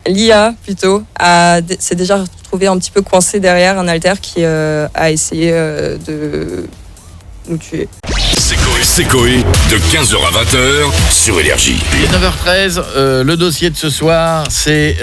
l'IA plutôt s'est déjà retrouvé un petit peu coincé derrière un alter qui a essayé de nous tuer. C'est Coé de 15h à 20h sur Énergie. Il est 9h13, le dossier de ce soir, c'est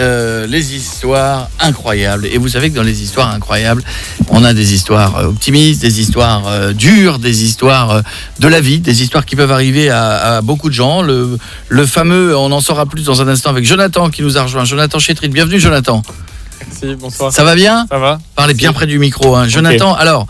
les histoires incroyables. Et vous savez que dans les histoires incroyables, on a des histoires optimistes, des histoires dures, des histoires de la vie, des histoires qui peuvent arriver à beaucoup de gens. Le fameux, on en saura plus dans un instant avec Jonathan qui nous a rejoint. Jonathan Chétrit, bienvenue Jonathan. Merci, bonsoir. Ça va bien ? Ça va. Parlez bien près du micro, hein. Jonathan. Okay. Alors,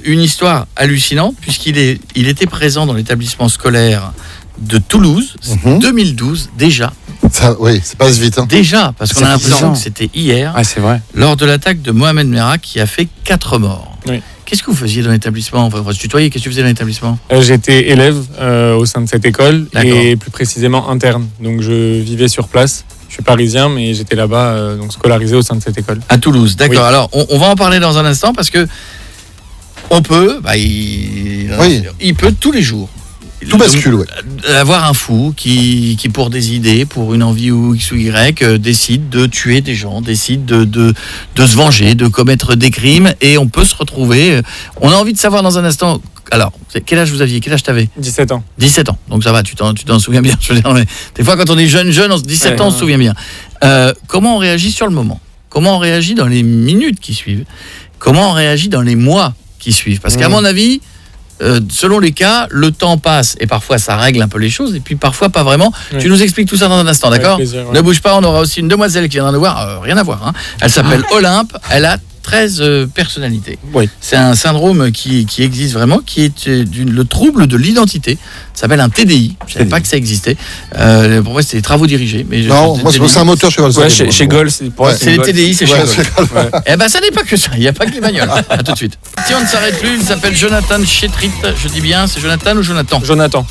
une histoire hallucinante puisqu'il était présent dans l'établissement scolaire de Toulouse, 2012 déjà. Ça, oui, ça passe vite. Hein. Déjà, parce qu'on a l'impression que c'était hier, c'est vrai. Lors de l'attaque de Mohamed Merah qui a fait 4 morts. Oui. Qu'est-ce que vous faisiez dans l'établissement ? Enfin, on va se tutoyer, qu'est-ce que tu faisais dans l'établissement ? J'étais élève au sein de cette école. D'accord. Et plus précisément interne. Donc je vivais sur place. Je suis parisien, mais j'étais là-bas, donc scolarisé au sein de cette école. À Toulouse, d'accord. Oui. Alors, on va en parler dans un instant parce que on peut, il peut tous les jours. Tout bascule, ouais. Avoir un fou qui pour des idées, pour une envie ou X ou Y, décide de tuer des gens, décide de se venger, de commettre des crimes, et on peut se retrouver. On a envie de savoir dans un instant. Alors, quel âge vous aviez ? Quel âge t'avais ? 17 ans. 17 ans, donc ça va, tu t'en souviens bien. Je veux dire, des fois, quand on est jeune, 17 ans, on se souvient bien. Comment on réagit sur le moment ? Comment on réagit dans les minutes qui suivent ? Comment on réagit dans les mois qui suivent ? Parce qu'à mon avis, selon les cas, le temps passe et parfois ça règle un peu les choses et puis parfois pas vraiment. Oui. Tu nous expliques tout ça dans un instant, d'accord ? Plaisir, ouais. Ne bouge pas, on aura aussi une demoiselle qui viendra nous voir, rien à voir. Hein. Elle s'appelle Olympe, elle a 13 personnalités. Oui. C'est un syndrome qui existe vraiment, qui est le trouble de l'identité. Ça s'appelle un TDI. Je ne savais pas que ça existait. Pour moi, c'était des travaux dirigés. Mais non, moi, c'est un moteur chez Golf. Ouais, chez Golf, c'est les TDI, c'est chez Golf. Ouais. Eh ben, ça n'est pas que ça. Il n'y a pas que les bagnoles. À tout de suite. Si on ne s'arrête plus, il s'appelle Jonathan Chétrit. Je dis bien, c'est Jonathan ou Jonathan ? Jonathan.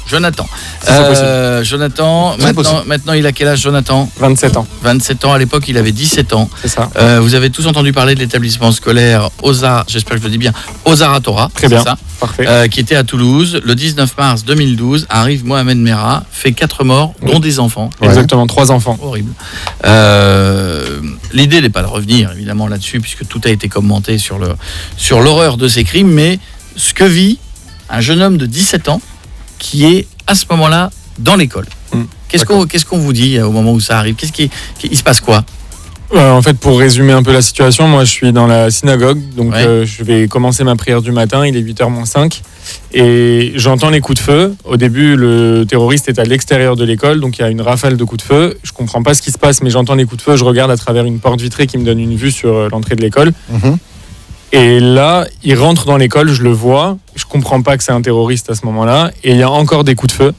Jonathan, maintenant, il a quel âge, Jonathan ? 27 ans. 27 ans. À l'époque, il avait 17 ans. C'est ça. Vous avez tous entendu parler de l'établissement scolaire j'espère que je le dis bien, Ozar Torah. Très bien. Ça, parfait. qui était à Toulouse. Le 19 mars 2012, arrive Mohamed Merah, fait 4 morts, dont des enfants. Exactement, 3 enfants. Horrible. L'idée n'est pas de revenir, évidemment, là-dessus, puisque tout a été commenté sur l'horreur de ces crimes, mais ce que vit un jeune homme de 17 ans qui est, à ce moment-là, dans l'école. Qu'est-ce qu'on vous dit au moment où ça arrive ? Il se passe quoi ? En fait, pour résumer un peu la situation, moi je suis dans la synagogue, donc je vais commencer ma prière du matin, il est 8h-5, et j'entends les coups de feu. Au début, le terroriste est à l'extérieur de l'école, donc il y a une rafale de coups de feu. Je comprends pas ce qui se passe, mais j'entends les coups de feu, je regarde à travers une porte vitrée qui me donne une vue sur l'entrée de l'école. Et là, il rentre dans l'école, je le vois, je comprends pas que c'est un terroriste à ce moment-là, et il y a encore des coups de feu,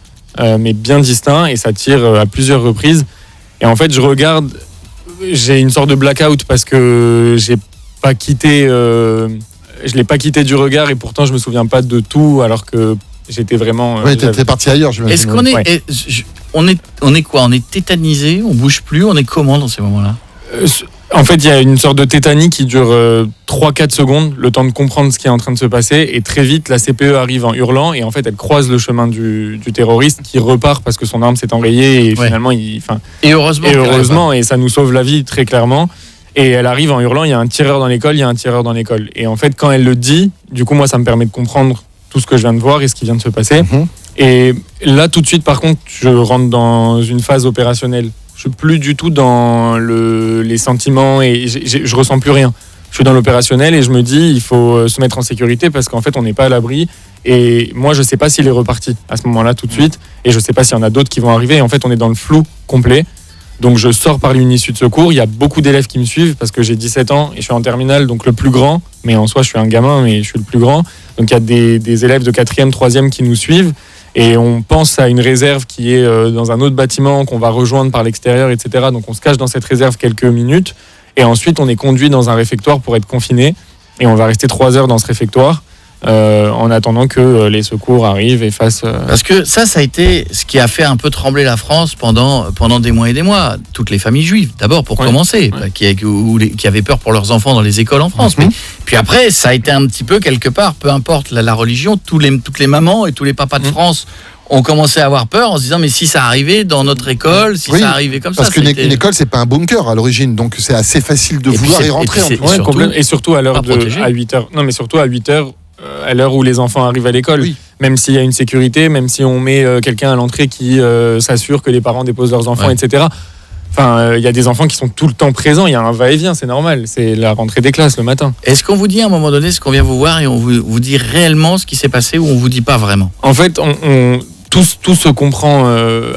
mais bien distincts, et ça tire à plusieurs reprises. Et en fait, je regarde... J'ai une sorte de blackout parce que je l'ai pas quitté du regard et pourtant je me souviens pas de tout alors que j'étais vraiment. Oui, t'es parti ailleurs. Est-ce qu'on est, on est quoi ? On est tétanisé, on bouge plus, on est comment dans ces moments-là ? En fait, il y a une sorte de tétanie qui dure 3-4 secondes, le temps de comprendre ce qui est en train de se passer. Et très vite, la CPE arrive en hurlant et en fait, elle croise le chemin du terroriste qui repart parce que son arme s'est enrayée. Et finalement, et heureusement, et ça nous sauve la vie très clairement. Et elle arrive en hurlant, il y a un tireur dans l'école, Et en fait, quand elle le dit, du coup, moi, ça me permet de comprendre tout ce que je viens de voir et ce qui vient de se passer. Et là, tout de suite, par contre, je rentre dans une phase opérationnelle. Je suis plus du tout dans les sentiments et je ressens plus rien. Je suis dans l'opérationnel et je me dis il faut se mettre en sécurité parce qu'en fait on n'est pas à l'abri et moi je sais pas s'il est reparti à ce moment-là tout de suite et je sais pas s'il y en a d'autres qui vont arriver et en fait on est dans le flou complet. Donc je sors par une issue de secours, il y a beaucoup d'élèves qui me suivent parce que j'ai 17 ans et je suis en terminale donc le plus grand, mais en soi je suis un gamin mais je suis le plus grand. Donc il y a des élèves de 4e, 3e qui nous suivent. Et on pense à une réserve qui est dans un autre bâtiment qu'on va rejoindre par l'extérieur, etc. Donc on se cache dans cette réserve quelques minutes. Et ensuite, on est conduit dans un réfectoire pour être confiné. Et on va rester 3 heures dans ce réfectoire en attendant que les secours arrivent et fassent... Parce que ça a été ce qui a fait un peu trembler la France pendant des mois et des mois. Toutes les familles juives, d'abord pour commencer, qui avaient peur pour leurs enfants dans les écoles en France. Mais puis après, ça a été un petit peu quelque part, peu importe la religion, toutes les mamans et tous les papas de France on commençait à avoir peur en se disant mais si ça arrivait dans notre école, si Oui, ça arrivait comme Parce ça. qu'une école, c'est pas un bunker à l'origine, donc c'est assez facile de Et puis vouloir c'est- y et rentrer. puis en c'est- plus. Ouais, surtout, complètement. Et surtout à l'heure pas protégé. à 8h. Non, mais surtout à 8h, à l'heure où les enfants arrivent à l'école. Oui. Même s'il y a une sécurité, même si on met quelqu'un à l'entrée qui s'assure que les parents déposent leurs enfants, Ouais. etc. Enfin, il y a des enfants qui sont tout le temps présents. Il y a un va-et-vient, c'est normal. C'est la rentrée des classes le matin. Est-ce qu'on vous dit à un moment donné ce qu'on vient vous voir et on vous dit réellement ce qui s'est passé ou on vous dit pas vraiment? En fait, tout se comprend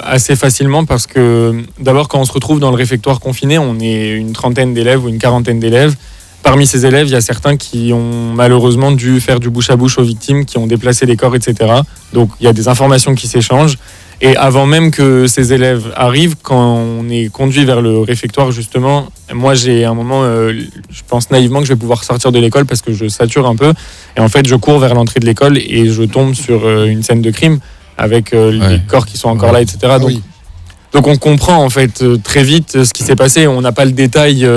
assez facilement parce que d'abord, quand on se retrouve dans le réfectoire confiné, on est une trentaine d'élèves ou une quarantaine d'élèves. Parmi ces élèves, il y a certains qui ont malheureusement dû faire du bouche à bouche aux victimes, qui ont déplacé les corps, etc. Donc il y a des informations qui s'échangent. Et avant même que ces élèves arrivent, quand on est conduit vers le réfectoire, justement, moi j'ai un moment, je pense naïvement que je vais pouvoir sortir de l'école parce que je sature un peu. Et en fait, je cours vers l'entrée de l'école et je tombe sur une scène de crime avec les corps qui sont encore là, etc. Ah Donc, oui. donc on comprend en fait très vite ce qui s'est passé. On n'a pas le détail.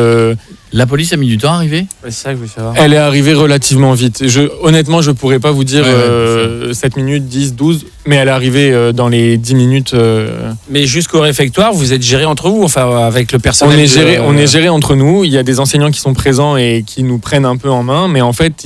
La police a mis du temps à arriver? C'est ça que je voulais savoir. Elle est arrivée relativement vite. Honnêtement, je pourrais pas vous dire Ouais, 7 minutes, 10, 12, mais elle est arrivée dans les 10 minutes. Mais jusqu'au réfectoire, vous êtes gérés entre vous, enfin avec le On personnel. est géré entre nous. Il y a des enseignants qui sont présents et qui nous prennent un peu en main, mais en fait,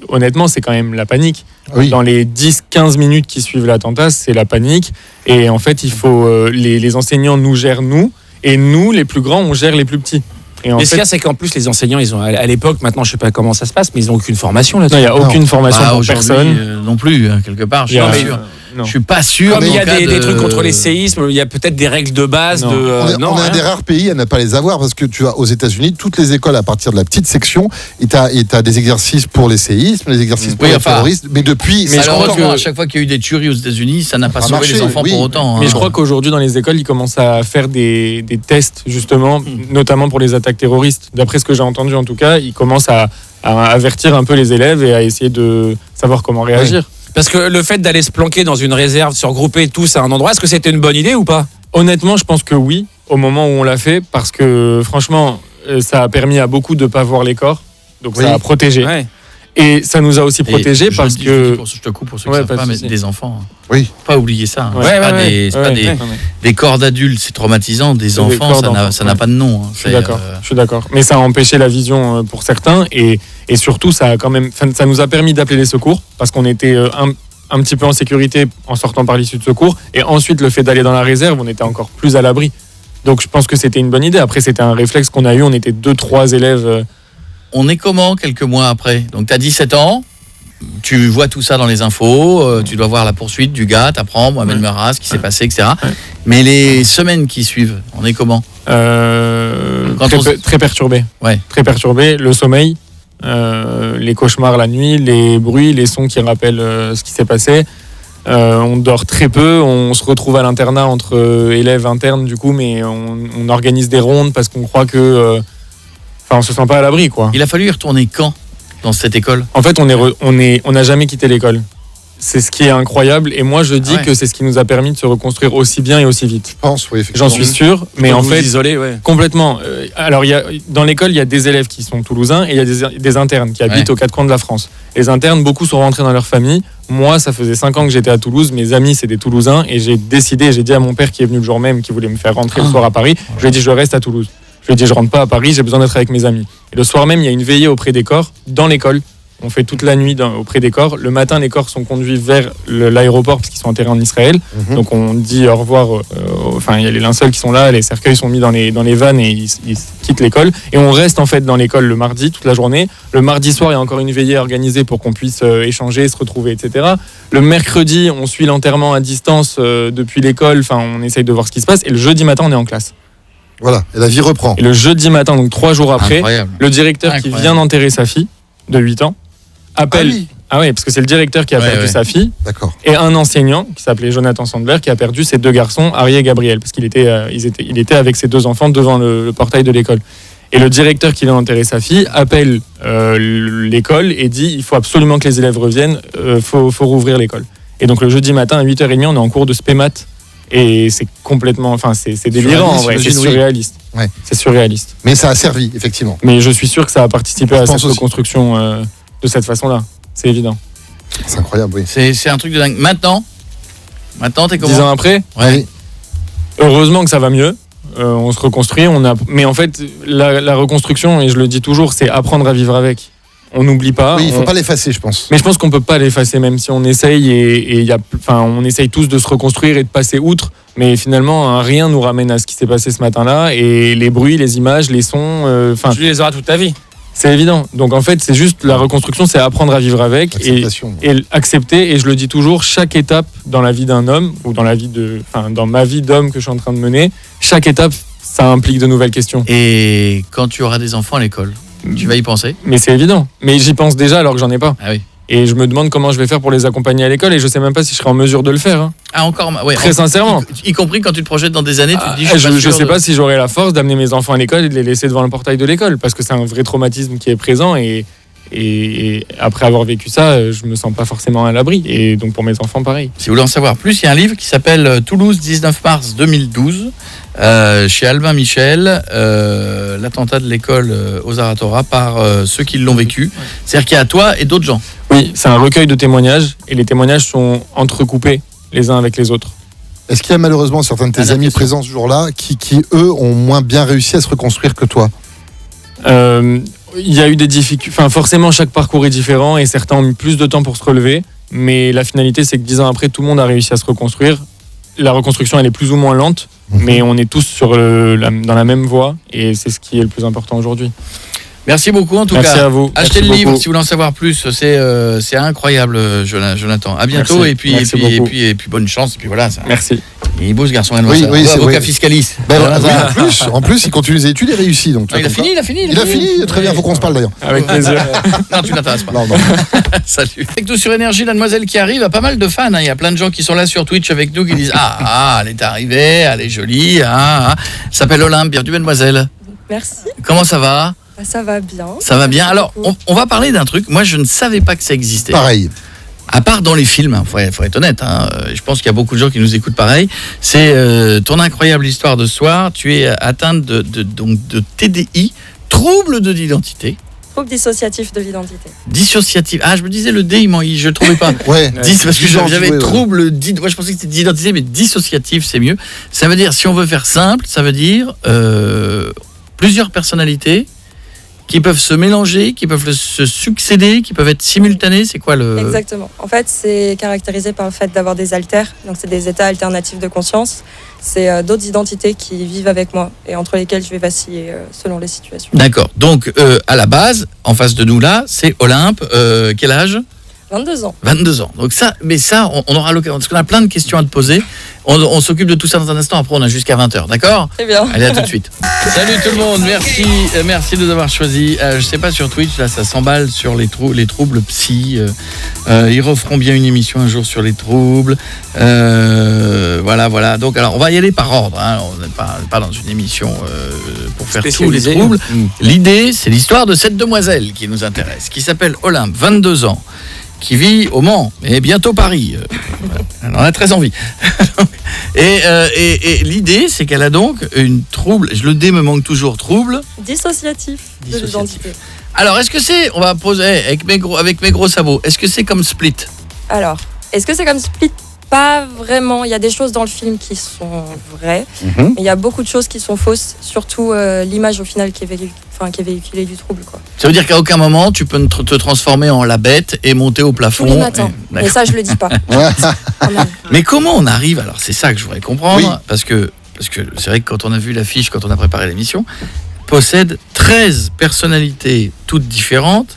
honnêtement, c'est quand même la panique. Oui. Dans les 10-15 minutes qui suivent l'attentat, c'est la panique. Et en fait, il faut les enseignants nous gèrent nous, et nous, les plus grands, on gère les plus petits. Et en Mais ce fait, qu'il y a, c'est qu'en plus, les enseignants, ils ont, à l'époque, maintenant, je sais pas comment ça se passe, mais ils n'ont aucune formation non, il là-dessus. n'y a aucune formation Bah, pour aujourd'hui, personne. non plus, hein, quelque part. Je Il y suis a- pas sûr. non. Je suis pas sûr. Comme il y a en cas des de- trucs contre les séismes, il y a peut-être des règles de base. Non. On est un des rares pays à ne pas les avoir parce que tu as aux États-Unis toutes les écoles à partir de la petite section et t'as des exercices pour les séismes, les exercices pour Oui, les enfin, terroristes. Mais depuis, mais je crois Malheureusement, que- à chaque fois qu'il y a eu des tueries aux États-Unis, ça n'a pas Ça a sauvé marché, les enfants oui. pour autant. Mais hein. je crois qu'aujourd'hui, dans les écoles, ils commencent à faire des tests, justement, notamment pour les attaques terroristes. D'après ce que j'ai entendu, en tout cas, ils commencent à avertir un peu les élèves et à essayer de savoir comment réagir. Parce que le fait d'aller se planquer dans une réserve, se regrouper tous à un endroit, est-ce que c'était une bonne idée ou pas? Honnêtement, je pense que oui, au moment où on l'a fait, parce que franchement, ça a permis à beaucoup de ne pas voir les corps. Donc Oui. ça a protégé. Ouais. Et ça nous a aussi Et protégés je parce dis- que... je te coupe pour ceux qui Ouais, savent pas de pas, mais souci. des enfants. hein. Oui. Pas oublier ça. hein. Ouais, C'est pas ouais, des- c'est pas Ouais, des- ouais. des corps d'adultes, c'est traumatisant. Des C'est des enfants, corps ça n'a d'enfants, pas ouais. de nom. hein. Je suis d'accord. Je suis d'accord. Mais ça a empêché la vision pour certains et surtout ça a quand même, ça nous a permis d'appeler les secours parce qu'on était un petit peu en sécurité en sortant par l'issue de secours et ensuite le fait d'aller dans la réserve, on était encore plus à l'abri. Donc je pense que c'était une bonne idée. Après c'était un réflexe qu'on a eu. On était 2-3 élèves. On est comment quelques mois après? Donc tu as 17 ans, tu vois tout ça dans les infos, tu dois voir la poursuite du gars, t'apprends Mohamed Merah, ce qui s'est passé, etc. Ouais. Mais les semaines qui suivent, on est comment? Quand Très, on se- très perturbé. Ouais. Très perturbé. Le sommeil, les cauchemars la nuit, les bruits, les sons qui rappellent ce qui s'est passé. On dort très peu. On se retrouve à l'internat entre élèves internes du coup, mais on organise des rondes parce qu'on croit que, on se sent pas à l'abri quoi. Il a fallu y retourner quand dans cette école? En fait, on n'a jamais quitté l'école. C'est ce qui est incroyable. Et moi, je dis Ouais. que c'est ce qui nous a permis de se reconstruire aussi bien et aussi vite. Je pense, oui, effectivement. J'en suis sûr. Mais en fait, isolé, ouais. complètement. Alors, dans l'école, il y a des élèves qui sont toulousains et il y a des internes qui habitent aux quatre coins de la France. Les internes, beaucoup sont rentrés dans leur famille. Moi, ça faisait 5 ans que j'étais à Toulouse. Mes amis, c'est des Toulousains. Et j'ai dit à mon père qui est venu le jour même, qui voulait me faire rentrer le soir à Paris, je lui ai dit, je reste à Toulouse. Je lui ai dit, je rentre pas à Paris, j'ai besoin d'être avec mes amis. Et le soir même, il y a une veillée auprès des corps dans l'école. On fait toute la nuit auprès des corps. Le matin, les corps sont conduits vers l'aéroport parce qu'ils sont enterrés en Israël. Mhm. Donc on dit au revoir. Enfin, il y a les linceuls qui sont là, les cercueils sont mis dans les vannes et ils quittent l'école. Et on reste en fait dans l'école le mardi toute la journée. Le mardi soir, il y a encore une veillée organisée pour qu'on puisse échanger, se retrouver, etc. Le mercredi, on suit l'enterrement à distance depuis l'école. Enfin, on essaye de voir ce qui se passe. Et le jeudi matin, on est en classe. Voilà, et la vie reprend. Et le jeudi matin, donc 3 jours après, Incroyable. le directeur qui Incroyable. vient d'enterrer sa fille de 8 ans appelle. Ah oui. Ah oui, parce que c'est le directeur qui a Ouais, perdu ouais. sa fille D'accord. et un enseignant qui s'appelait Jonathan Sandler qui a perdu ses 2 garçons, Harry et Gabriel, parce qu'il était, il était avec ses 2 enfants devant le portail de l'école. Et le directeur qui vient d'enterrer sa fille appelle l'école et dit il faut absolument que les élèves reviennent, faut rouvrir l'école. Et donc le jeudi matin à 8h30, on est en cours de spé maths et c'est complètement, enfin c'est délirant en vrai, c'est j'imagine, oui. surréaliste. Ouais. C'est surréaliste. Mais ça a servi, effectivement. Mais je suis sûr que ça a participé Je à cette pense aussi. reconstruction de cette façon-là. C'est évident. C'est incroyable, oui. C'est un truc de dingue. Maintenant, Maintenant, t'es 10 comment? ans après, Ouais. heureusement que ça va mieux. On se reconstruit. Mais en fait, la reconstruction, et je le dis toujours, c'est apprendre à vivre avec. On n'oublie pas. Oui, il ne faut pas l'effacer, je pense. Mais je pense qu'on peut pas l'effacer, même si on essaye on essaye tous de se reconstruire et de passer outre. Mais finalement, rien nous ramène à ce qui s'est passé ce matin-là. Et les bruits, les images, les sons, Tu les auras toute ta vie. c'est évident. Donc en fait, c'est juste la reconstruction, c'est apprendre à vivre avec et accepter. Et je le dis toujours, chaque étape dans la vie d'un homme ou dans ma vie d'homme que je suis en train de mener, chaque étape, ça implique de nouvelles questions. Et quand tu auras des enfants à l'école, tu vas y penser? Mais c'est évident. Mais j'y pense déjà alors que j'en ai pas. Ah oui. Et je me demande comment je vais faire pour les accompagner à l'école et je sais même pas si je serai en mesure de le faire. Hein. Ah, encore? Ouais, Très sincèrement. Y compris quand tu te projettes dans des années, tu te dis, Je sais pas si j'aurai la force d'amener mes enfants à l'école et de les laisser devant le portail de l'école parce que c'est un vrai traumatisme qui est présent et après avoir vécu ça, je me sens pas forcément à l'abri. Et donc pour mes enfants, pareil. Si vous voulez en savoir plus, il y a un livre qui s'appelle Toulouse, 19 mars 2012, chez Albin Michel, l'attentat de l'école Ozar Hatorah par ceux qui l'ont vécu. C'est-à-dire qu'il y a toi et d'autres gens. Oui, c'est un recueil de témoignages et les témoignages sont entrecoupés les uns avec les autres. Est-ce qu'il y a malheureusement certains de tes amis présents ce jour-là qui, eux, ont moins bien réussi à se reconstruire que toi? Il y a eu des difficultés. Enfin, forcément, chaque parcours est différent et certains ont mis plus de temps pour se relever. Mais la finalité, c'est que 10 ans après, tout le monde a réussi à se reconstruire. La reconstruction, elle est plus ou moins lente, mais on est tous dans la même voie et c'est ce qui est le plus important aujourd'hui. Merci beaucoup en tout cas. Merci à vous. Achetez le Merci livre beaucoup. si vous voulez en savoir plus. C'est incroyable, Jonathan. À bientôt. Merci. Et puis Merci et puis bonne chance. Et puis voilà. Ça. Merci. Il est beau ce garçon. Oui, c'est avocat vrai. fiscaliste. En plus, il continue les études et réussit. Donc, Il a fini. Il a fini, très bien, il faut qu'on se parle d'ailleurs. Avec plaisir. Non, tu n'intéresses pas. Non. Salut. Avec nous sur Énergie, la demoiselle qui arrive, a pas mal de fans. Il y a plein de gens qui sont là sur Twitch avec nous qui disent elle est arrivée, elle est jolie. Elle s'appelle Olympe. Bienvenue, mademoiselle. Merci. Comment ça va? Ça va bien. Ça va bien. Alors, on va parler d'un truc. Moi, je ne savais pas que ça existait. Pareil. À part dans les films, faut être honnête, je pense qu'il y a beaucoup de gens qui nous écoutent pareil. C'est ton incroyable histoire de ce soir. Tu es atteinte de TDI, trouble de l'identité. Trouble dissociatif de l'identité. Dissociatif. Ah, je me disais le D, je le trouvais pas. Ouais. Parce que j'avais trouble moi je pensais que c'était d'identité, mais dissociatif, c'est mieux. Ça veut dire, si on veut faire simple, ça veut dire plusieurs personnalités qui peuvent se mélanger, qui peuvent se succéder, qui peuvent être simultanées. C'est quoi le... Exactement. En fait, c'est caractérisé par le fait d'avoir des alters. Donc, c'est des états alternatifs de conscience. C'est d'autres identités qui vivent avec moi et entre lesquelles je vais vaciller selon les situations. D'accord. Donc, à la base, en face de nous là, c'est Olympe. Quel âge? 22 ans. 22 ans. Donc ça, on aura l'occasion, parce qu'on a plein de questions à te poser. On s'occupe de tout ça dans un instant. Après, on a jusqu'à 20h, d'accord? Très bien. Allez, à tout de suite. Salut tout le monde, merci de nous avoir choisis. Je sais pas, sur Twitch, là, ça s'emballe sur les troubles psy. Ils referont bien une émission un jour sur les troubles. Voilà. Donc, alors, on va y aller par ordre. On n'est pas dans une émission pour faire tous les troubles. L'idée, c'est l'histoire de cette demoiselle qui nous intéresse, qui s'appelle Olympe, 22 ans. Qui vit au Mans et bientôt Paris. Elle en a très envie. et l'idée, c'est qu'elle a donc une trouble, le D me manque toujours, trouble Dissociatif de l'identité. Alors, est-ce que c'est, on va poser avec mes gros sabots, est-ce que c'est comme Split? Alors, est-ce que c'est comme Split? Pas vraiment. Il y a des choses dans le film qui sont vraies, mais il y a beaucoup de choses qui sont fausses, surtout l'image au final qui est véhiculée du trouble, quoi. Ça veut dire qu'à aucun moment, tu peux te transformer en la bête et monter au plafond. Tous les matins. Mais ça, je le dis pas. Mais comment on arrive? Alors, c'est ça que je voudrais comprendre, parce que c'est vrai que quand on a vu l'affiche, quand on a préparé l'émission, possède 13 personnalités toutes différentes.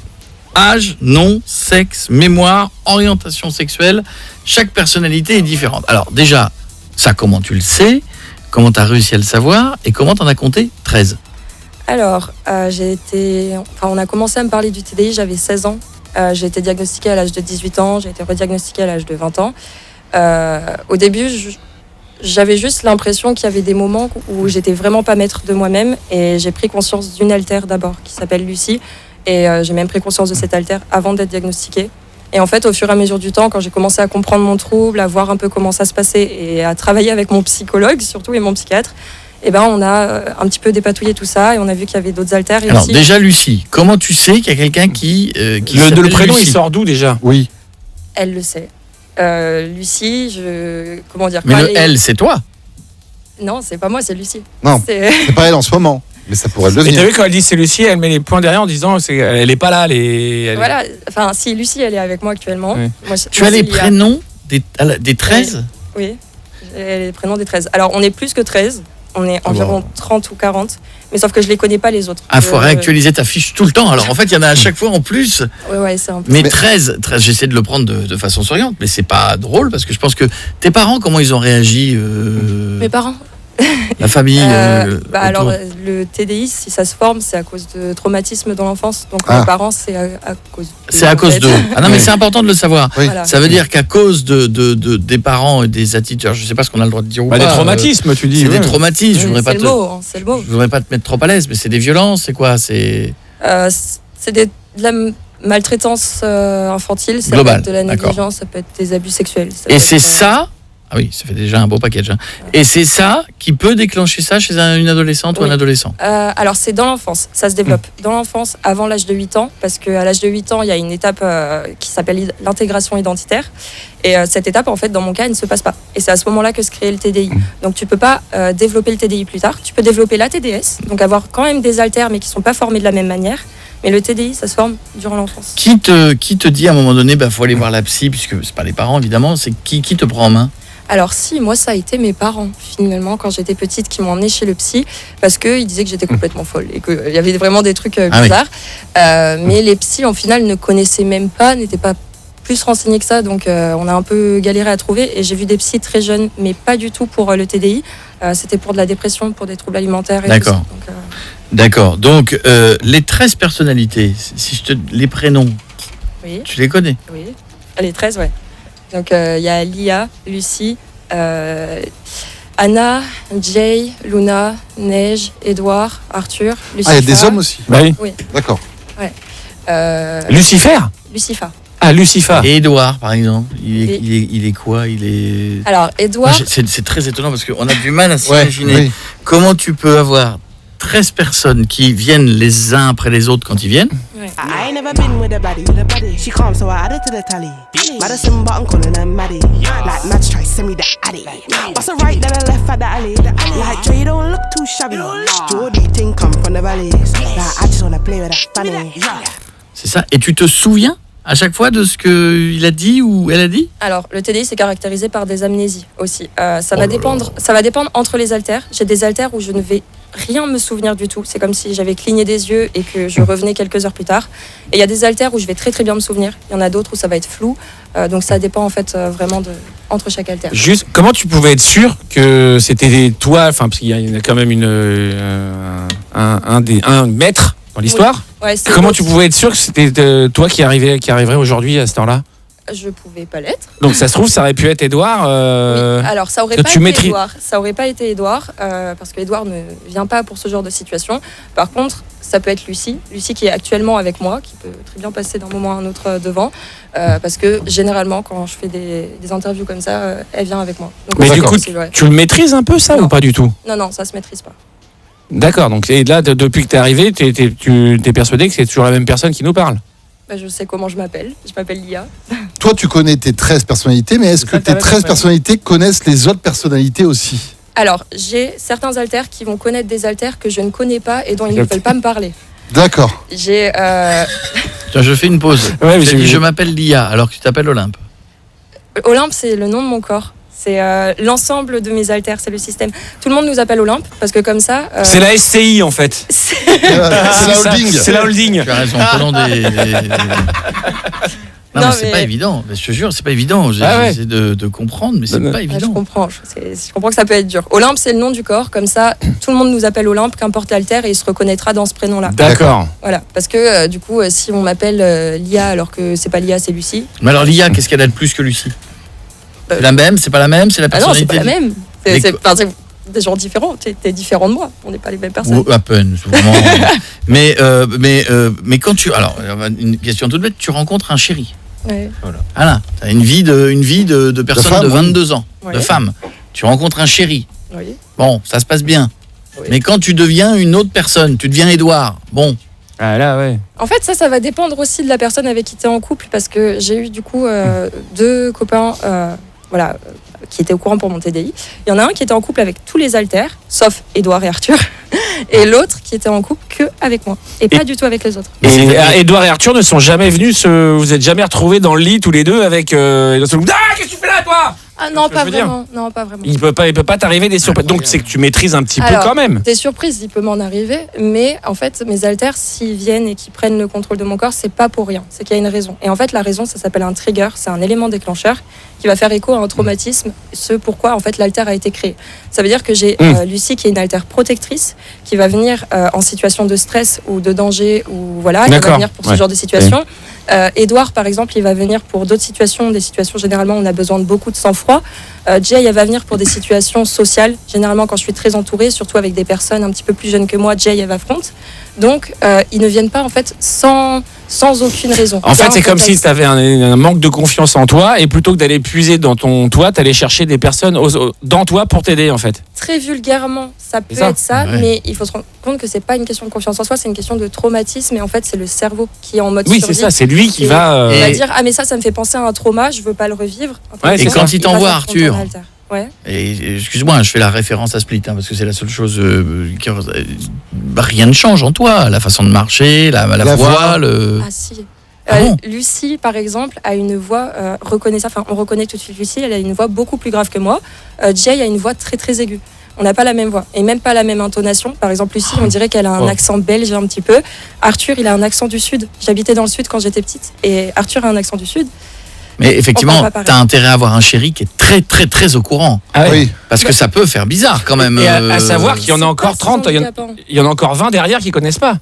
Âge, nom, sexe, mémoire, orientation sexuelle, chaque personnalité est différente. Alors déjà, ça comment tu le sais, comment tu as réussi à le savoir et comment tu en as compté 13? Alors, on a commencé à me parler du TDI, j'avais 16 ans. J'ai été diagnostiquée à l'âge de 18 ans, j'ai été rediagnostiquée à l'âge de 20 ans. Au début, j'avais juste l'impression qu'il y avait des moments où j'étais vraiment pas maître de moi-même et j'ai pris conscience d'une altère d'abord qui s'appelle Lucie. Et j'ai même pris conscience de cette altère avant d'être diagnostiquée. Et en fait, au fur et à mesure du temps, quand j'ai commencé à comprendre mon trouble, à voir un peu comment ça se passait et à travailler avec mon psychologue surtout et mon psychiatre, on a un petit peu dépatouillé tout ça et on a vu qu'il y avait d'autres altères. Alors aussi... déjà, Lucie, comment tu sais qu'il y a quelqu'un qui le prénom, Lucie, il sort d'où déjà? Oui. Elle le sait. Lucie, comment dire. Mais quand le elle est- L, c'est toi. Non, c'est pas moi, c'est Lucie. Non, C'est- c'est pas elle en ce moment, mais ça pourrait le Et t'as devenir. vu quand elle dit c'est Lucie, elle met les points derrière en disant elle est pas là, elle- Voilà, enfin, si Lucie, elle est avec moi actuellement. Oui. Moi, Tu as les Lia. prénoms des 13 Oui, j'ai les prénoms des 13. Alors, on est plus que 13, on est environ 30 ou 40, mais sauf que je les connais pas les autres. Ah, faut réactualiser ta fiche tout le temps. Alors, en fait, il y en a à chaque fois en plus. Ouais, c'est un peu. Mais 13, j'essaie de le prendre de façon souriante, mais c'est pas drôle parce que je pense que tes parents, comment ils ont réagi Mes parents. La famille Alors, autour. le TDI, si ça se forme, c'est à cause de traumatisme dans l'enfance. Donc, Ah. mes parents, c'est à cause. C'est à cause d'eux. Ah non, mais c'est important de le savoir. Oui. Voilà. Ça veut dire qu'à cause des parents et des attitudes, alors, je sais pas ce qu'on a le droit de dire ou Bah, pas. des traumatismes, tu dis. C'est ouais. des traumatismes. Je voudrais pas C'est le te, mot, hein, c'est le mot. je voudrais pas te mettre trop à l'aise, mais c'est des violences, c'est quoi C'est C'est de la maltraitance infantile, ça Global, peut être de la d'accord. négligence, ça peut être des abus sexuels. ça Et peut c'est être, ça. Ah oui, ça fait déjà un beau package. Hein. Et c'est ça qui peut déclencher ça chez une adolescente ou Oui. un adolescent. Alors, c'est dans l'enfance, ça se développe dans l'enfance avant l'âge de 8 ans, parce qu'à l'âge de 8 ans, il y a une étape qui s'appelle l'intégration identitaire. Et cette étape, en fait, dans mon cas, elle ne se passe pas. Et c'est à ce moment-là que se crée le TDI. Donc, tu peux pas développer le TDI plus tard. Tu peux développer la TDS, donc avoir quand même des haltères, mais qui sont pas formés de la même manière. Mais le TDI, ça se forme durant l'enfance. Qui te dit à un moment donné, faut aller voir la psy, puisque c'est pas les parents évidemment, c'est qui te prend en main? Alors si, moi ça a été mes parents finalement quand j'étais petite qui m'ont emmenée chez le psy parce qu'ils disaient que j'étais complètement folle et qu'il y avait vraiment des trucs Ah oui. bizarres. Mais les psys en final ne connaissaient même pas, n'étaient pas plus renseignés que ça, donc on a un peu galéré à trouver et j'ai vu des psys très jeunes mais pas du tout pour le TDI. C'était pour de la dépression, pour des troubles alimentaires et D'accord. tout ça. Donc, D'accord. Donc les 13 personnalités, si les prénoms, oui, tu les connais? oui. Les 13, ouais. Donc il y a Lia, Lucie, Anna, Jay, Luna, Neige, Edouard, Arthur, Lucifer. Ah, il y a des hommes aussi. Bah oui. D'accord. Lucifer. Lucifer. Ah, Lucifer. Et Édouard, par exemple, Et- il est quoi? Il est. Alors, Moi, Edouard, c'est très étonnant parce qu'on a du mal à Ouais, s'imaginer oui. comment tu peux avoir 13 personnes qui viennent les uns après les autres quand ils viennent. I ain't never been with a baddie. She calm, so I added to the tally. Madison button calling her Maddie. Like Mads try send me the addy. What's a right, then a left at the alley. Like Dre don't look too shabby. Geordie thing come from the valleys. Like I just wanna play with that fanny. C'est ça. Et tu te souviens à chaque fois de ce qu'il a dit ou elle a dit? alors le TDI c'est caractérisé par des amnésies aussi. Ça Oh va là dépendre. Ça va dépendre entre les haltères. J'ai des haltères où je ne vais rien me souvenir du tout. C'est comme si j'avais cligné des yeux et que je revenais quelques heures plus tard. Et il y a des haltères où je vais très très bien me souvenir. Il y en a d'autres où ça va être flou. Donc ça dépend en fait vraiment entre chaque haltère. Juste, comment tu pouvais être sûr que c'était toi, enfin, parce qu'il y a quand même un maître dans l'histoire. Ouais, c'est Comment autre. tu pouvais être sûr que c'était toi qui arriverait aujourd'hui à cette heure-là? Je pouvais pas l'être. Donc ça se trouve, ça aurait pu être Édouard. Oui. Alors ça aurait que pas tu été maîtrises- Édouard. Ça aurait pas été Édouard parce que Édouard ne vient pas pour ce genre de situation. Par contre, ça peut être Lucie qui est actuellement avec moi, qui peut très bien passer d'un moment à un autre devant, parce que généralement quand je fais des interviews comme ça, elle vient avec moi. Donc, Mais c'est du coup, possible, ouais. tu le maîtrises un peu ça Non. ou pas du tout? Non, ça se maîtrise pas. D'accord, donc et là, depuis que tu es arrivé, tu es persuadé que c'est toujours la même personne qui nous parle. Bah, je sais comment je m'appelle. Je m'appelle Lia. Toi, tu connais tes 13 personnalités, mais est-ce C'est que ça, t'as tes raison, 13 ouais. personnalités connaissent les autres personnalités aussi? Alors, j'ai certains haltères qui vont connaître des haltères que je ne connais pas et dont ils ne Exact. veulent pas me parler. D'accord. J'ai Tiens, je fais une pause. Ouais, mais J'ai dit, j'ai- je m'appelle Lia alors que tu t'appelles Olympe. Olympe, c'est le nom de mon corps. C'est l'ensemble de mes haltères, c'est le système. Tout le monde nous appelle Olympe parce que comme ça. C'est la SCI en fait. C'est la ça, holding. C'est la holding. Tu as raison, prenons Non, Non, mais c'est mais- pas évident. Je te jure, c'est pas évident. Ah ouais. J'essaie de comprendre, mais c'est Non, non. pas Je évident. comprends. Je comprends que ça peut être dur. Olympe, c'est le nom du corps. Comme ça, tout le monde nous appelle Olympe, qu'importe l'altère, et il se reconnaîtra dans ce prénom-là. D'accord. Voilà. Parce que du coup, si on m'appelle Lia alors que c'est pas Lia, c'est Lucie. Mais alors, Lia, qu'est-ce qu'elle a de plus que Lucie? Euh, C'est la même? C'est pas la même? C'est la Ah non, c'est personnalité? pas la même. Mais C'est des gens différents. T'es différent de moi. On n'est pas les mêmes personnes. Ou à peine, c'est vraiment. mais quand tu. Alors, une question toute bête, tu rencontres un chéri. Ouais. Voilà. T'as une vie de personne femme, de oui. 22 ans, de Ouais. femme. Tu rencontres un chéri. Oui. Bon, ça se passe bien. Oui. Mais quand tu deviens une autre personne, tu deviens Édouard. Bon, Ah là, ouais. En fait, ça va dépendre aussi de la personne avec qui tu es en couple, parce que j'ai eu du coup 2 copains qui étaient au courant pour mon TDI. Il y en a un qui était en couple avec tous les haltères, sauf Édouard et Arthur, et l'autre qui était en couple que avec moi, et pas du tout avec les autres. Et Édouard et Arthur ne sont jamais venus vous êtes jamais retrouvés dans le lit tous les deux avec qu'est-ce que tu fais là, toi? Ah non, C'est ce que pas je veux dire. vraiment. Non, pas vraiment. Il peut pas t'arriver des surprises. Donc c'est que tu maîtrises un petit peu Alors, quand même. Des surprises, il peut m'en arriver, mais en fait, mes haltères, s'ils viennent et qu'ils prennent le contrôle de mon corps, c'est pas pour rien, c'est qu'il y a une raison. Et en fait, la raison, ça s'appelle un trigger, c'est un élément déclencheur qui va faire écho à un traumatisme, ce pourquoi en fait l'haltère a été créé. Ça veut dire que j'ai Lucie qui est une haltère protectrice, qui va venir en situation de stress ou de danger, ou voilà, elle va D'accord. venir pour ce genre de situation. Édouard, par exemple, il va venir pour d'autres situations, des situations généralement on a besoin de beaucoup de sang-froid. Jay, elle va venir pour des situations sociales. Généralement, quand je suis très entourée, surtout avec des personnes un petit peu plus jeunes que moi, Jay, elle va affronte. Donc, ils ne viennent pas en fait sans aucune raison. En fait, Là, c'est comme si contexte. tu avais un manque de confiance en toi et plutôt que d'aller puiser dans ton toi, tu allais chercher des personnes dans toi pour t'aider en fait. Très vulgairement, ça peut C'est ça. être ça, Ouais. mais il faut se rendre compte que c'est pas une question de confiance en soi, c'est une question de traumatisme. Et en fait, c'est le cerveau qui est en mode Oui, survie. c'est ça, c'est lui qui Et va. Il va Et- dire ah mais ça me fait penser à un trauma, je veux pas le revivre. Ouais, Et c'est quand ça. il t'envoie va s'affronter en Arthur, haltère. Ouais. et excuse-moi, je fais la référence à Split, parce que c'est la seule chose rien ne change en toi, la façon de marcher, la La voix, voix. Ah si. Ah bon Lucie, par exemple, a une voix reconnaissable. Enfin, on reconnaît tout de suite Lucie. Elle a une voix beaucoup plus grave que moi. Jay a une voix très très aiguë. On n'a pas la même voix et même pas la même intonation. Par exemple, Lucie, on dirait qu'elle a un accent belge un petit peu. Arthur, il a un accent du sud. J'habitais dans le sud quand j'étais petite et Arthur a un accent du sud. Mais On effectivement, parle pas pareil. t'as intérêt à avoir un chéri qui est très très très au courant, Ah ouais. Oui. parce que ça peut faire bizarre quand même. Et à savoir qu'il y en a C'est encore pas 30, si il handicapant. y en a encore 20 derrière qui connaissent pas.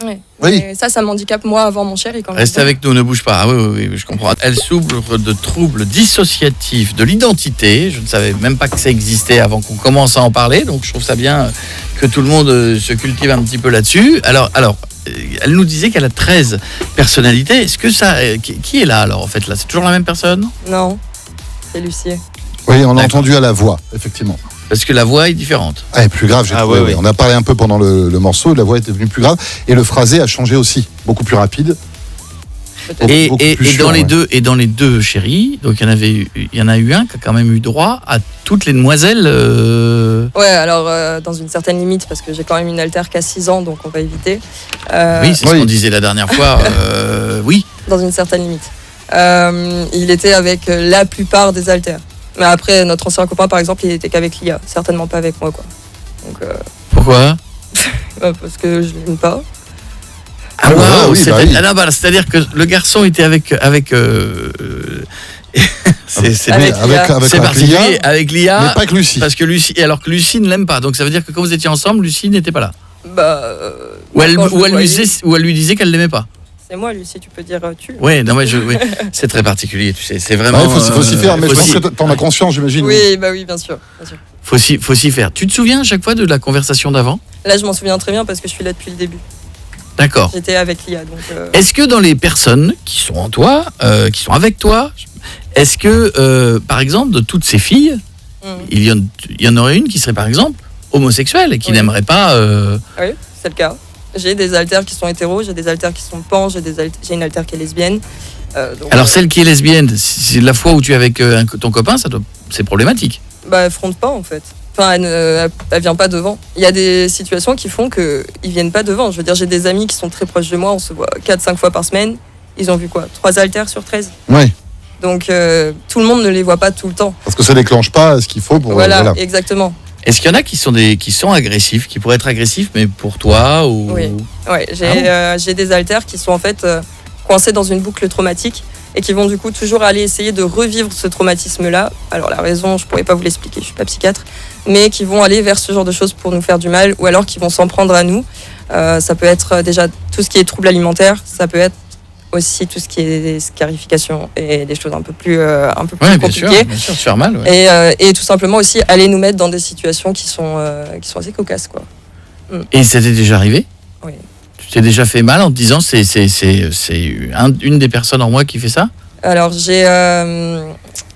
Ouais. Oui. Et ça m'handicape moi avant mon chéri quand même. Restez avec nous, ne bouge pas. Ah oui, je comprends. Elle souffre de troubles dissociatifs de l'identité. Je ne savais même pas que ça existait avant qu'on commence à en parler. Donc je trouve ça bien que tout le monde se cultive un petit peu là-dessus. Alors, elle nous disait qu'elle a 13 personnalités. Est-ce que ça... Qui est là alors en fait là? C'est toujours la même personne? Non, c'est Lucie. Oui, on l'a D'accord. entendu à la voix, effectivement. Parce que la voix est différente. Ah, et plus grave, j'ai trouvé. ouais, ouais. On a parlé un peu pendant le morceau, la voix était devenue plus grave. Et le phrasé a changé aussi, beaucoup plus rapide. Et, Beaucoup et, plus et sûr, dans les ouais. deux, et dans les deux chéris, donc il y en a eu un qui a quand même eu droit à toutes les demoiselles. Ouais, alors dans une certaine limite, parce que j'ai quand même une altère qu'à 6 ans, donc on va éviter. Oui, c'est ce oui. qu'on disait la dernière fois. Oui. Dans une certaine limite. Il était avec la plupart des haltères. Mais après, notre ancien copain, par exemple, il était qu'avec Lia, certainement pas avec moi, quoi. Donc, Pourquoi? parce que je l'aime pas. Ah ouais, waouh, oui, bah oui. c'est-à-dire que le garçon était avec c'est Avec Lia. c'est particulier avec mais Lia, pas que Lucie. parce que Lucie, alors que Lucie ne l'aime pas, donc ça veut dire que quand vous étiez ensemble, Lucie n'était pas là, Bah, ou elle, quand je ou elle le lui voyais, disait, ou elle lui disait qu'elle l'aimait pas. c'est moi, Lucie, tu peux dire tu. Ouais, non, ouais, c'est très particulier, tu sais, c'est vraiment. Il faut s'y faire, mais je faut pense s'y- que t'en as conscience, j'imagine. Oui, bah oui, bien sûr. Bien sûr. faut s'y faire. Tu te souviens à chaque fois de la conversation d'avant? Là, je m'en souviens très bien parce que je suis là depuis le début. D'accord. J'étais avec Lia, donc. Est-ce que dans les personnes qui sont en toi, qui sont avec toi, est-ce que, par exemple, de toutes ces filles, il y en aurait une qui serait, par exemple, homosexuelle et qui Oui. n'aimerait pas... Oui, c'est le cas. J'ai des haltères qui sont hétéros, j'ai des haltères qui sont pan, j'ai une haltère qui est lesbienne. Donc, Alors, celle qui est lesbienne, c'est la fois où tu es avec ton copain, c'est problématique. Bah, elle fronte pas en fait. Enfin, elle vient pas devant. Il y a des situations qui font qu'ils viennent pas devant. Je veux dire, j'ai des amis qui sont très proches de moi, on se voit 4-5 fois par semaine. Ils ont vu quoi 3 haltères sur 13. Oui, Donc, tout le monde ne les voit pas tout le temps. parce que ça déclenche pas ce qu'il faut pour. Voilà, exactement. Est-ce qu'il y en a qui sont agressifs, qui pourraient être agressifs, mais pour toi ou... Oui. Ouais, j'ai des haltères qui sont en fait coincés dans une boucle traumatique et qui vont du coup toujours aller essayer de revivre ce traumatisme-là. Alors la raison, je pourrais pas vous l'expliquer, je suis pas psychiatre, mais qui vont aller vers ce genre de choses pour nous faire du mal ou alors qui vont s'en prendre à nous. Ça peut être déjà tout ce qui est troubles alimentaires, ça peut être aussi tout ce qui est scarification et des choses un peu plus Ouais, bien sûr, compliquées. se faire mal. Ouais. Et tout simplement aussi aller nous mettre dans des situations qui sont assez cocasses, quoi. Et ça t'est déjà arrivé? Oui. Tu t'es déjà fait mal en te disant c'est une des personnes en moi qui fait ça? Alors j'ai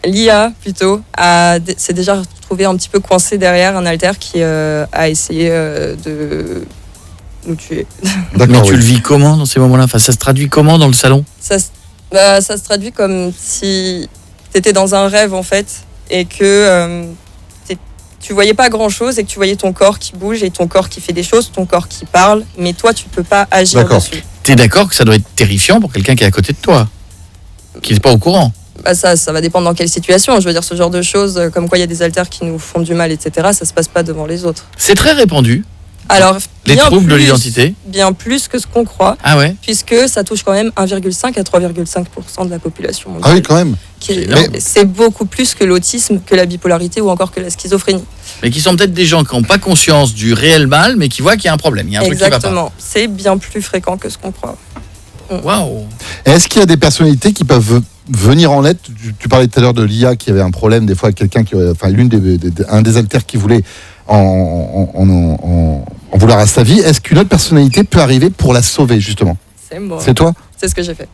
Lia plutôt s'est déjà retrouvée un petit peu coincée derrière un haltère qui a essayé nous tuer. D'accord, Mais tu oui. le vis comment dans ces moments-là? Enfin, ça se traduit comment dans le salon? Ça se traduit comme si tu étais dans un rêve en fait et que tu voyais pas grand-chose et que tu voyais ton corps qui bouge et ton corps qui fait des choses, ton corps qui parle, mais toi tu peux pas agir D'accord. dessus. T'es d'accord que ça doit être terrifiant pour quelqu'un qui est à côté de toi, qui n'est pas au courant? Ça va dépendre dans quelle situation. Je veux dire, ce genre de choses, comme quoi il y a des haltères qui nous font du mal, etc., ça se passe pas devant les autres. C'est très répandu, Alors, les bien troubles de plus- l'identité. Bien plus que ce qu'on croit, Ah ouais? puisque ça touche quand même 1,5 à 3,5% de la population mondiale. Ah oui, quand même. Qui est- C'est énorme. C'est beaucoup plus que l'autisme, que la bipolarité ou encore que la schizophrénie. Mais qui sont peut-être des gens qui n'ont pas conscience du réel mal, mais qui voient qu'il y a un problème, il y a un truc qui va pas. Exactement. C'est bien plus fréquent que ce qu'on croit. Waouh! Est-ce qu'il y a des personnalités qui peuvent venir en aide? Tu parlais tout à l'heure de l'IA qui avait un problème, des fois quelqu'un qui, enfin un des alters qui voulait en vouloir à sa vie. Est-ce qu'une autre personnalité peut arriver pour la sauver justement? C'est moi. C'est toi? C'est ce que j'ai fait.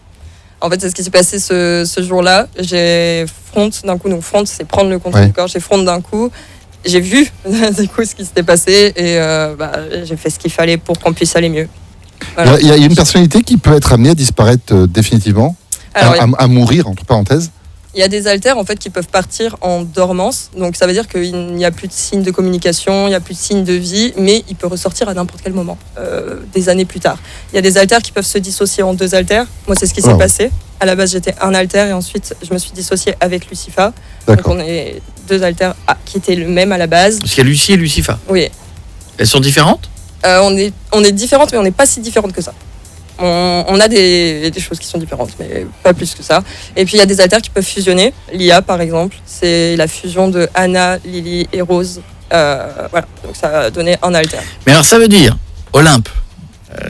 En fait, c'est ce qui s'est passé ce jour-là. J'ai front d'un coup. Donc front, c'est prendre le contrôle Ouais. du corps. J'ai front d'un coup. J'ai vu du coup ce qui s'était passé et j'ai fait ce qu'il fallait pour qu'on puisse aller mieux. Voilà. Il y a une personnalité qui peut être amenée à disparaître définitivement, Alors, à mourir entre parenthèses. il y a des haltères en fait qui peuvent partir en dormance. Donc ça veut dire qu'il n'y a plus de signes de communication, il n'y a plus de signes de vie, mais il peut ressortir à n'importe quel moment, des années plus tard. Il y a des haltères qui peuvent se dissocier en 2 haltères. Moi, c'est ce qui s'est Wow. passé. À la base, j'étais un haltère et ensuite, je me suis dissociée avec Lucifa. Donc D'accord. on est 2 haltères qui étaient le même à la base. Parce qu'il y a Lucie et Lucifa. Oui, Elles sont différentes? on est différentes, mais on n'est pas si différentes que ça. On a des choses qui sont différentes, mais pas plus que ça. Et puis il y a des haltères qui peuvent fusionner. L'IA, par exemple, c'est la fusion de Anna, Lily et Rose. Voilà, donc ça a donné un haltère. Mais alors ça veut dire, Olympe,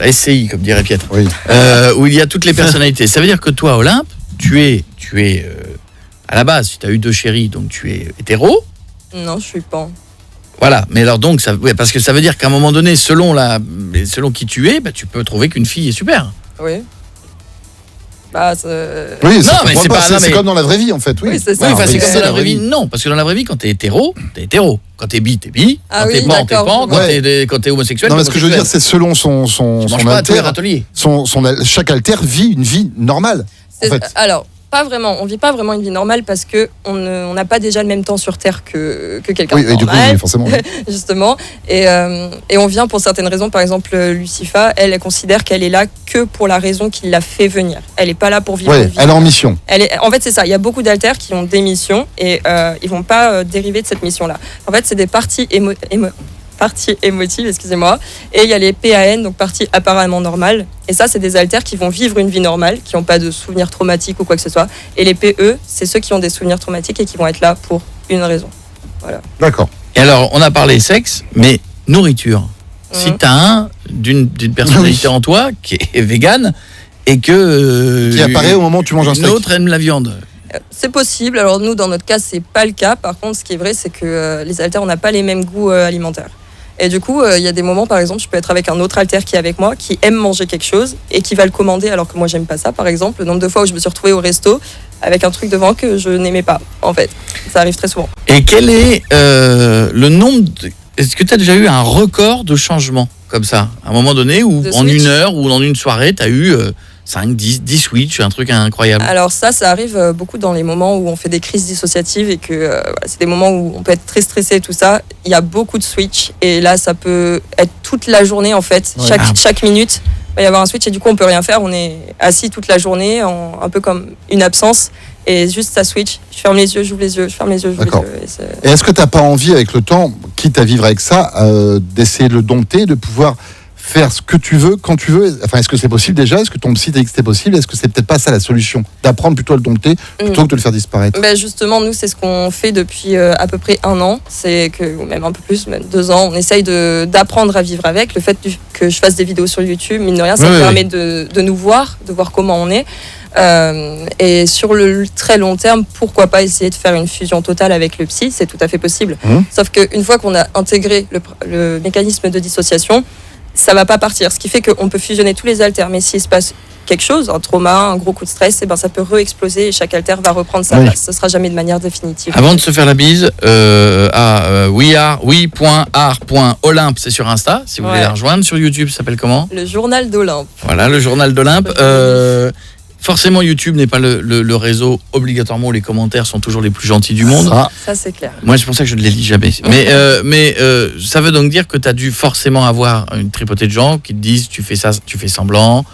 SCI comme dirait Pietre, Oui. où il y a toutes les personnalités. Ça veut dire que toi, Olympe, tu es à la base, tu as eu 2 chéris, donc tu es hétéro. Non, je suis pas. Voilà, mais alors donc, ouais, parce que ça veut dire qu'à un moment donné, selon qui tu es, bah, tu peux trouver qu'une fille est super. Oui. Bah, Oui, Non, mais c'est pas- non, c'est mais- comme dans la vraie vie en fait. Oui, Oui, c'est ça. Oui, Non, enfin, c'est mais comme c'est dans la vraie vie. Non, parce que dans la vraie vie, quand t'es hétéro, t'es hétéro. Quand t'es bi, t'es bi. Ah Quand oui, t'es pan, t'es d'accord. pan. Quand Ouais. t'es homosexuel, Non, mais t'es ce que je veux dire, homosexuel. c'est selon son Tu manges pas à tous les alter, râteliers. chaque alter vit une vie normale. En fait. Alors, pas vraiment. On vit pas vraiment une vie normale parce que on n'a pas déjà le même temps sur Terre que quelqu'un Oui, de et du coup, normal. oui, forcément. oui. Justement. Et on vient pour certaines raisons. Par exemple, Lucifa, elle considère qu'elle est là que pour la raison qui l'a fait venir. Elle n'est pas là pour vivre Ouais, une vie. elle est en mission. En fait, c'est ça. Il y a beaucoup d'alters qui ont des missions et ils vont pas dériver de cette mission-là. En fait, c'est des parties émotives, excusez-moi. Et il y a les PAN, donc parties apparemment normales. Et ça, c'est des alters qui vont vivre une vie normale, qui n'ont pas de souvenirs traumatiques ou quoi que ce soit. Et les PE, c'est ceux qui ont des souvenirs traumatiques et qui vont être là pour une raison. D'accord. Et alors, on a parlé sexe, mais nourriture. Si Mhm. t'as d'une personnalité en toi qui est végane et que Qui apparaît au moment où tu manges un une steak. autre aime la viande. C'est possible. Alors nous, dans notre cas, c'est pas le cas. Par contre, ce qui est vrai, c'est que les alters, on n'a pas les mêmes goûts alimentaires. Et du coup, il y a des moments, par exemple, je peux être avec un autre alter qui est avec moi, qui aime manger quelque chose et qui va le commander alors que moi, j'aime pas ça, par exemple. Le nombre de fois où je me suis retrouvée au resto avec un truc devant que je n'aimais pas, en fait. Ça arrive très souvent. Et quel est le nombre Est-ce que tu as déjà eu un record de changement comme ça? À un moment donné, où De en switch? une heure ou dans une soirée, tu as eu 5, 10 switch, un truc incroyable. Alors ça arrive beaucoup dans les moments où on fait des crises dissociatives et que voilà, c'est des moments où on peut être très stressé et tout ça. Il y a beaucoup de switch et là, ça peut être toute la journée, en fait. Ouais. Chaque minute, il va y avoir un switch et du coup, on peut rien faire. On est assis toute la journée, un peu comme une absence. Et juste ça switch, je ferme les yeux, j'ouvre les yeux, je ferme les yeux, j'ouvre les D'accord. yeux. Et c'est- Et est-ce que tu n'as pas envie, avec le temps, quitte à vivre avec ça, d'essayer de le dompter, de pouvoir faire ce que tu veux, quand tu veux? Enfin, est-ce que c'est possible déjà? Est-ce que ton psy t'a dit que c'était possible? Est-ce que c'est peut-être pas ça la solution? D'apprendre plutôt à le dompter, plutôt que de le faire disparaître? Ben justement, nous, c'est ce qu'on fait depuis à peu près 1 an. C'est que, ou même un peu plus, même 2 ans, on essaye d'apprendre à vivre avec. Le fait que je fasse des vidéos sur YouTube, mine de rien, ça Oui, me oui. permet de nous voir, de voir comment on est. Et sur le très long terme, pourquoi pas essayer de faire une fusion totale avec le psy? C'est tout à fait possible. Mhm. Sauf qu'une fois qu'on a intégré le mécanisme de dissociation, ça va pas partir. Ce qui fait qu'on peut fusionner tous les haltères. Mais s'il se passe quelque chose, un trauma, un gros coup de stress, et ben ça peut re-exploser et chaque haltère va reprendre sa place. Ce sera jamais de manière définitive. Avant de se faire la bise, à we.art.olympe, c'est sur Insta, si vous voulez la rejoindre. Sur YouTube, ça s'appelle comment ? Le journal d'Olympe. Voilà, le journal d'Olympe. Forcément, YouTube n'est pas le réseau obligatoirement où les commentaires sont toujours les plus gentils du monde. Ça c'est clair. Moi, c'est pour ça que je ne les lis jamais. Mais ça veut donc dire que tu as dû forcément avoir une tripotée de gens qui te disent tu fais ça, tu fais semblant,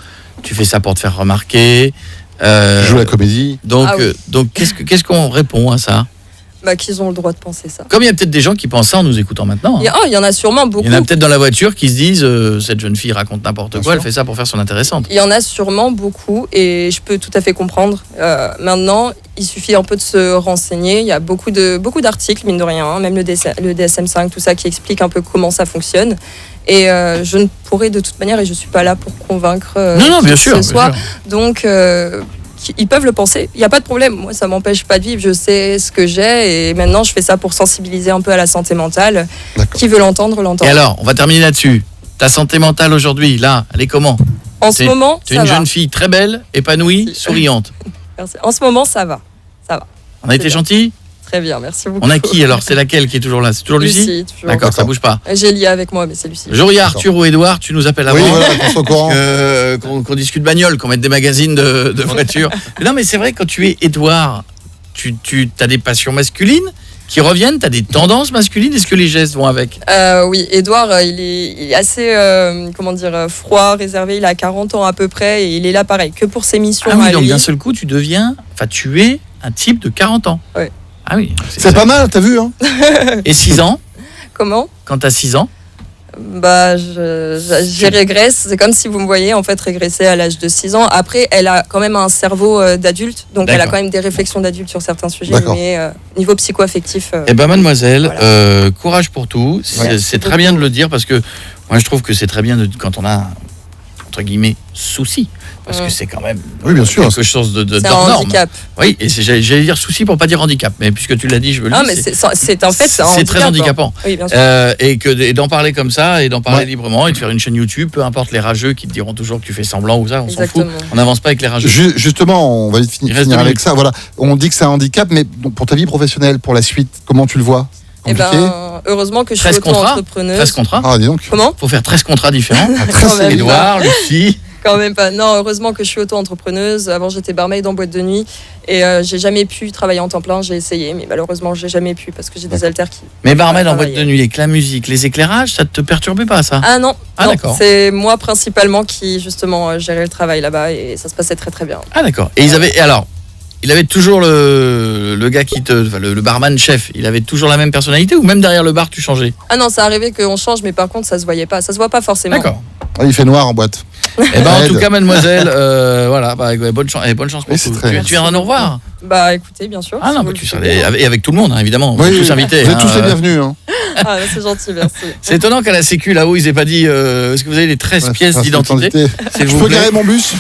tu fais ça pour te faire remarquer. Joue la comédie. Donc, donc qu'est-ce qu'on répond à ça ? Bah, qu'ils ont le droit de penser ça. Comme il y a peut-être des gens qui pensent ça en nous écoutant maintenant. Il y en a sûrement beaucoup. Il y en a peut-être dans la voiture qui se disent cette jeune fille raconte n'importe quoi, elle fait ça pour faire son intéressante. Il y en a sûrement beaucoup et je peux tout à fait comprendre. Maintenant, il suffit un peu de se renseigner. Il y a beaucoup d'articles, mine de rien, hein, même le DSM-5, tout ça qui explique un peu comment ça fonctionne. Et je ne pourrais de toute manière, et je ne suis pas là pour convaincre non, bien sûr, ce soit. Donc, ils peuvent le penser, il n'y a pas de problème. Moi, ça ne m'empêche pas de vivre, je sais ce que j'ai et maintenant, je fais ça pour sensibiliser un peu à la santé mentale. Qui veut l'entendre, l'entend. Et alors, on va terminer là-dessus. Ta santé mentale aujourd'hui, là, elle est comment ? En ce moment, tu es une jeune fille très belle, épanouie, souriante. Merci. En ce moment, ça va. On a été gentils ? Très bien, merci beaucoup. On a qui alors ? C'est laquelle qui est toujours là ? C'est toujours Lucie ? Toujours. D'accord, ça bouge pas. J'ai Lia avec moi, mais c'est Lucie. Jour, il y a Arthur ou Édouard, tu nous appelles avant. Oui, voilà, qu'on soit au courant. Qu'on discute bagnole, qu'on mette des magazines de voitures. Non, mais c'est vrai, quand tu es Édouard, tu as des passions masculines qui reviennent, tu as des tendances masculines. Est-ce que les gestes vont avec ? Oui, Édouard, il est assez, froid, réservé. Il a 40 ans à peu près et il est là pareil, que pour ses missions. Ah oui, donc d'un seul coup, tu es un type de 40 ans. Oui. Ah oui. C'est pas mal, t'as vu, hein ? Et 6 ans ? Comment ? Quand t'as 6 ans ? Bah, j'y régresse. C'est comme si vous me voyez en fait régresser à l'âge de 6 ans. Après, elle a quand même un cerveau d'adulte, donc elle a quand même des réflexions d'adulte sur certains sujets, mais niveau psycho-affectif. Eh ben, mademoiselle, voilà. courage pour tout. C'est très bien de le dire parce que moi, je trouve que c'est très bien quand on a entre guillemets souci. Parce que c'est quand même bien sûr. quelque chose de c'est hors un norme. handicap. Oui, et j'allais dire souci pour pas dire handicap, mais puisque tu l'as dit, je veux le dire. Mais c'est en fait c'est très handicapant. Oui, bien sûr. Et d'en parler comme ça, et d'en parler librement, et de faire une chaîne YouTube, peu importe les rageux qui te diront toujours que tu fais semblant ou ça, on s'en fout. On n'avance pas avec les rageux. Justement, on va finir avec ça. Voilà, on dit que c'est un handicap, mais pour ta vie professionnelle, pour la suite, comment tu le vois ? Heureusement que je suis auto-entrepreneuse. 13 contrats. Ah, dis donc. Comment ? Faut faire 13 contrats différents. Même Édouard, Lucie. Quand même pas. Non, heureusement que je suis auto-entrepreneuse. Avant, j'étais barmaid en boîte de nuit et j'ai jamais pu travailler en temps plein. J'ai essayé, mais malheureusement, j'ai jamais pu parce que j'ai des haltères qui. Mais barmaid en boîte de nuit avec la musique, les éclairages, ça te perturbait pas ça ? Ah non. Non, d'accord. C'est moi principalement qui justement gérais le travail là-bas et ça se passait très très bien. Ah d'accord. Et il avait toujours le gars le barman chef, il avait toujours la même personnalité ou même derrière le bar tu changeais ? Ah non, ça arrivait qu'on change, mais par contre ça se voyait pas, ça se voit pas forcément. D'accord. Il fait noir en boîte. Eh ben en tout cas mademoiselle, voilà, bonne chance pour tout. Tu viendras nous revoir. Bah écoutez, bien sûr. Ah non, tu seras et avec tout le monde, hein, évidemment. Oui, tous invités. Vous êtes tous les bienvenus. Hein. Ah, c'est gentil, merci. C'est étonnant qu'à la Sécu là-haut ils aient pas dit est-ce que vous avez les 13 pièces d'identité. Je peux garer mon bus ?